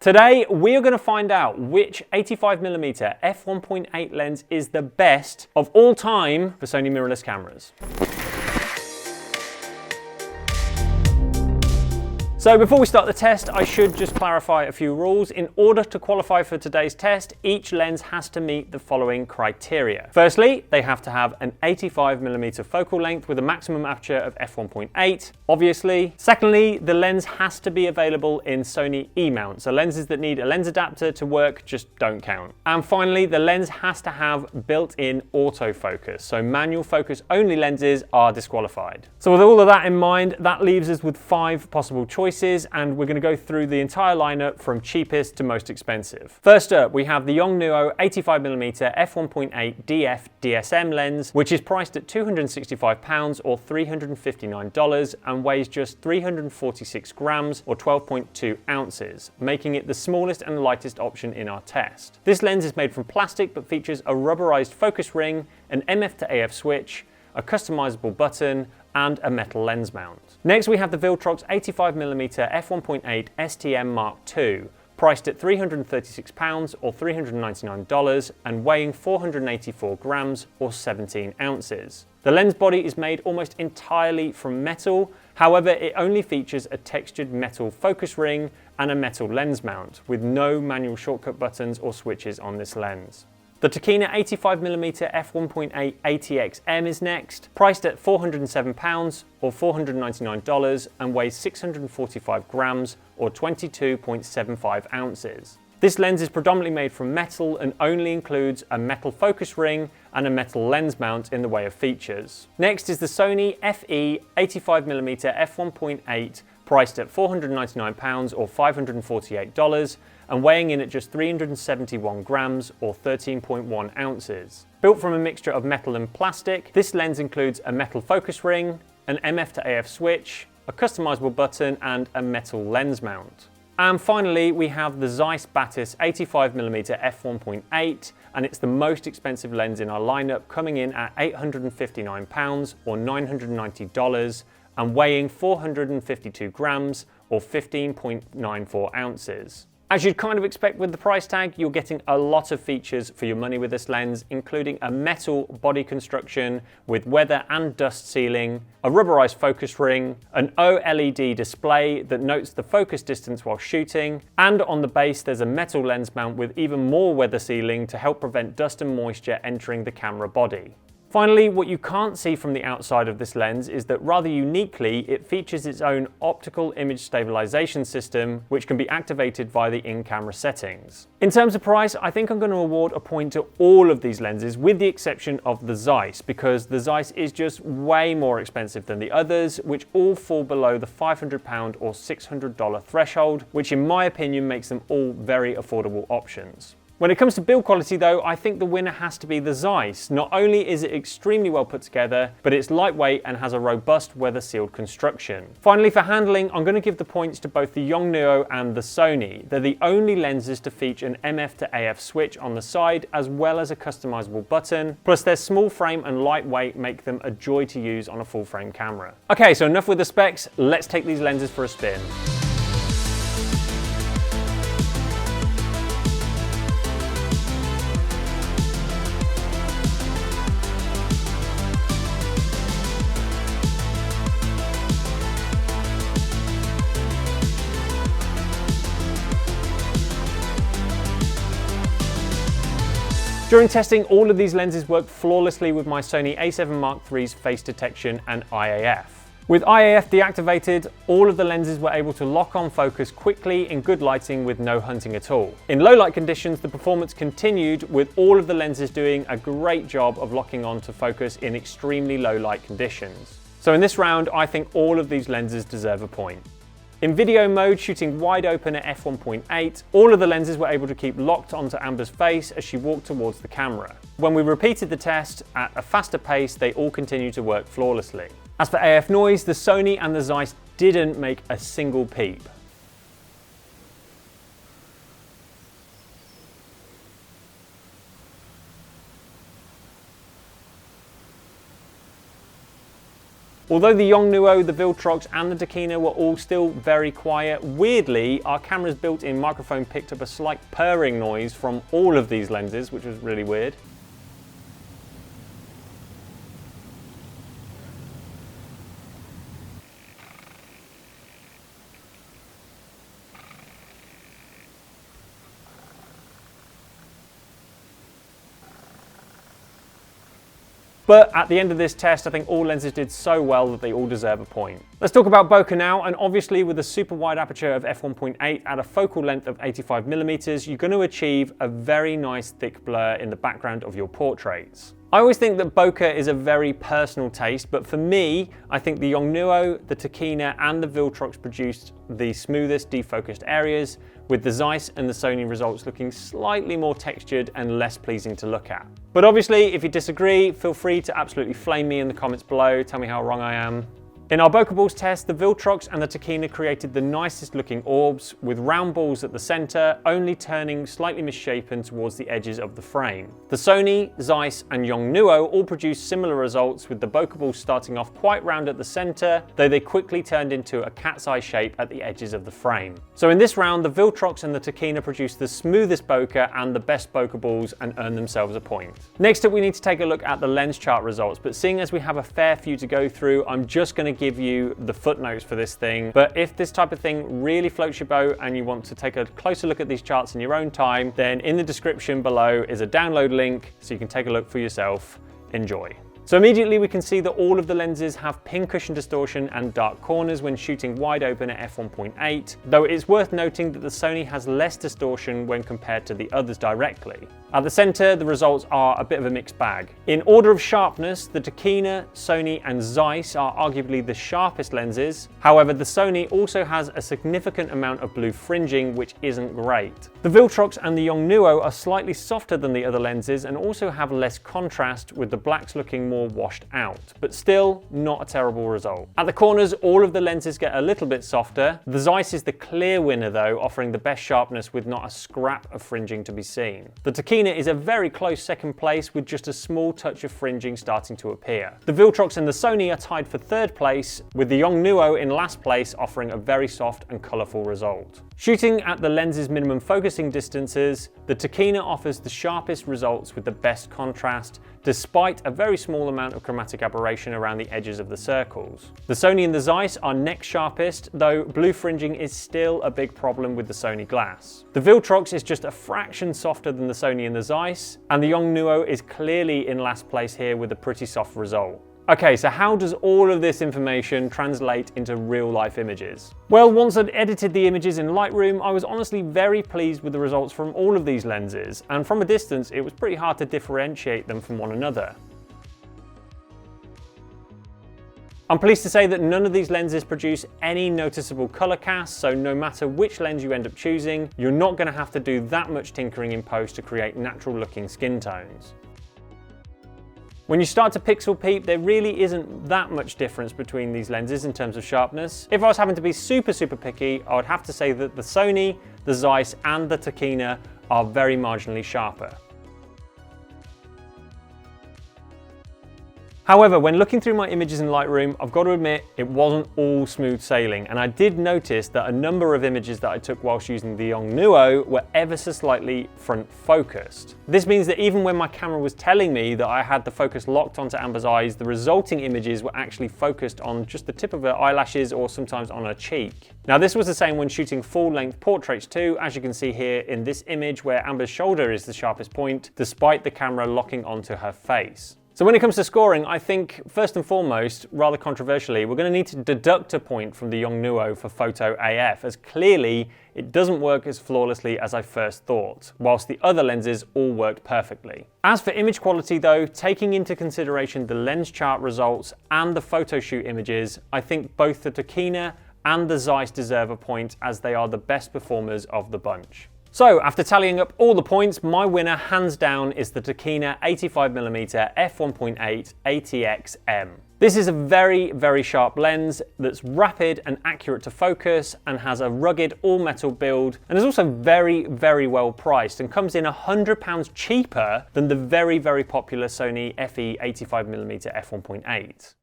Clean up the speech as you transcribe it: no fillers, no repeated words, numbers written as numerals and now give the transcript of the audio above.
Today, we are going to find out which 85mm f1.8 lens is the best of all time for Sony mirrorless cameras. So before we start the test, I should just clarify a few rules. In order to qualify for today's test, each lens has to meet the following criteria. Firstly, they have to have an 85mm focal length with a maximum aperture of f1.8, obviously. Secondly, the lens has to be available in Sony E-mount, so lenses that need a lens adapter to work just don't count. And finally, the lens has to have built-in autofocus, so manual focus only lenses are disqualified. So with all of that in mind, that leaves us with 5 possible choices, and we're going to go through the entire lineup from cheapest to most expensive. First up, we have the Yongnuo 85mm f1.8 DF DSM lens, which is priced at £265 or $359 and weighs just 346 grams or 12.2 ounces, making it the smallest and lightest option in our test. This lens is made from plastic but features a rubberized focus ring, an MF to AF switch, a customizable button, and a metal lens mount. Next, we have the Viltrox 85mm f1.8 STM II, priced at £336 or $399 and weighing 484 grams or 17 ounces. The lens body is made almost entirely from metal, however it only features a textured metal focus ring and a metal lens mount, with no manual shortcut buttons or switches on this lens. The Tokina 85mm f1.8 ATX-M is next, priced at £407 or $499 and weighs 645 grams or 22.75 ounces. This lens is predominantly made from metal and only includes a metal focus ring and a metal lens mount in the way of features. Next is the Sony FE 85mm f1.8, priced at £499 or $548 and weighing in at just 371 grams or 13.1 ounces. Built from a mixture of metal and plastic, this lens includes a metal focus ring, an MF to AF switch, a customizable button, and a metal lens mount. And finally, we have the Zeiss Batis 85mm f1.8, and it's the most expensive lens in our lineup, coming in at £859 or $990 and weighing 452 grams or 15.94 ounces. As you'd kind of expect with the price tag, you're getting a lot of features for your money with this lens, including a metal body construction with weather and dust sealing, a rubberized focus ring, an OLED display that notes the focus distance while shooting, and on the base there's a metal lens mount with even more weather sealing to help prevent dust and moisture entering the camera body. Finally, what you can't see from the outside of this lens is that rather uniquely, it features its own optical image stabilization system, which can be activated via the in-camera settings. In terms of price, I think I'm going to award a point to all of these lenses with the exception of the Zeiss, because the Zeiss is just way more expensive than the others, which all fall below the £500 or $600 threshold, which in my opinion makes them all very affordable options. When it comes to build quality though, I think the winner has to be the Zeiss. Not only is it extremely well put together, but it's lightweight and has a robust weather-sealed construction. Finally, for handling, I'm going to give the points to both the Yongnuo and the Sony. They're the only lenses to feature an MF to AF switch on the side, as well as a customizable button. Plus their small frame and lightweight make them a joy to use on a full frame camera. Okay, so enough with the specs, let's take these lenses for a spin. During testing, all of these lenses worked flawlessly with my Sony a7 Mark III's face detection and IAF. With IAF deactivated, all of the lenses were able to lock on focus quickly in good lighting with no hunting at all. In low light conditions, the performance continued, with all of the lenses doing a great job of locking on to focus in extremely low light conditions. So in this round, I think all of these lenses deserve a point. In video mode, shooting wide open at f1.8, all of the lenses were able to keep locked onto Amber's face as she walked towards the camera. When we repeated the test at a faster pace, they all continued to work flawlessly. As for AF noise, the Sony and the Zeiss didn't make a single peep. Although the Yongnuo, the Viltrox and the Tokina were all still very quiet, weirdly our camera's built-in microphone picked up a slight purring noise from all of these lenses, which was really weird. But at the end of this test, I think all lenses did so well that they all deserve a point. Let's talk about bokeh now, and obviously with a super wide aperture of f1.8 at a focal length of 85mm, you're going to achieve a very nice thick blur in the background of your portraits. I always think that bokeh is a very personal taste, but for me, I think the Yongnuo, the Tokina and the Viltrox produced the smoothest defocused areas, with the Zeiss and the Sony results looking slightly more textured and less pleasing to look at. But obviously, if you disagree, feel free to absolutely flame me in the comments below, tell me how wrong I am. In our bokeh balls test, the Viltrox and the Tokina created the nicest looking orbs, with round balls at the centre, only turning slightly misshapen towards the edges of the frame. The Sony, Zeiss and Yongnuo all produced similar results, with the bokeh balls starting off quite round at the centre, though they quickly turned into a cat's eye shape at the edges of the frame. So in this round, the Viltrox and the Tokina produced the smoothest bokeh and the best bokeh balls and earned themselves a point. Next up, we need to take a look at the lens chart results, but seeing as we have a fair few to go through, I'm just going to give you the footnotes for this thing. But if this type of thing really floats your boat and you want to take a closer look at these charts in your own time, then in the description below is a download link so you can take a look for yourself. Enjoy. So immediately we can see that all of the lenses have pincushion distortion and dark corners when shooting wide open at f1.8, though it's worth noting that the Sony has less distortion when compared to the others directly. At the centre, the results are a bit of a mixed bag. In order of sharpness, the Tokina, Sony and Zeiss are arguably the sharpest lenses. However, the Sony also has a significant amount of blue fringing, which isn't great. The Viltrox and the Yongnuo are slightly softer than the other lenses and also have less contrast, with the blacks looking more washed out, but still not a terrible result. At the corners, all of the lenses get a little bit softer. The Zeiss is the clear winner though, offering the best sharpness with not a scrap of fringing to be seen. The Tokina is a very close second place, with just a small touch of fringing starting to appear. The Viltrox and the Sony are tied for third place, with the Yongnuo in last place offering a very soft and colourful result. Shooting at the lens's minimum focusing distances, the Tokina offers the sharpest results with the best contrast, despite a very small amount of chromatic aberration around the edges of the circles. The Sony and the Zeiss are next sharpest, though blue fringing is still a big problem with the Sony glass. The Viltrox is just a fraction softer than the Sony and the Zeiss, and the Yongnuo is clearly in last place here with a pretty soft result. Okay, so how does all of this information translate into real life images? Well, once I'd edited the images in Lightroom, I was honestly very pleased with the results from all of these lenses, and from a distance it was pretty hard to differentiate them from one another. I'm pleased to say that none of these lenses produce any noticeable color cast, so no matter which lens you end up choosing, you're not going to have to do that much tinkering in post to create natural looking skin tones. When you start to pixel peep, there really isn't that much difference between these lenses in terms of sharpness. If I was having to be super picky, I would have to say that the Sony, the Zeiss and the Tokina are very marginally sharper. However, when looking through my images in Lightroom, I've got to admit it wasn't all smooth sailing, and I did notice that a number of images that I took whilst using the Yongnuo were ever so slightly front focused. This means that even when my camera was telling me that I had the focus locked onto Amber's eyes, the resulting images were actually focused on just the tip of her eyelashes or sometimes on her cheek. Now this was the same when shooting full-length portraits too, as you can see here in this image where Amber's shoulder is the sharpest point, despite the camera locking onto her face. So when it comes to scoring, I think first and foremost, rather controversially, we're going to need to deduct a point from the Yongnuo for photo AF, as clearly it doesn't work as flawlessly as I first thought, whilst the other lenses all worked perfectly. As for image quality though, taking into consideration the lens chart results and the photo shoot images, I think both the Tokina and the Zeiss deserve a point, as they are the best performers of the bunch. So after tallying up all the points, my winner hands down is the Tokina 85mm f1.8 ATX-M. This is a very sharp lens that's rapid and accurate to focus and has a rugged all-metal build, and is also very well priced and comes in £100 cheaper than the very popular Sony FE 85mm f1.8.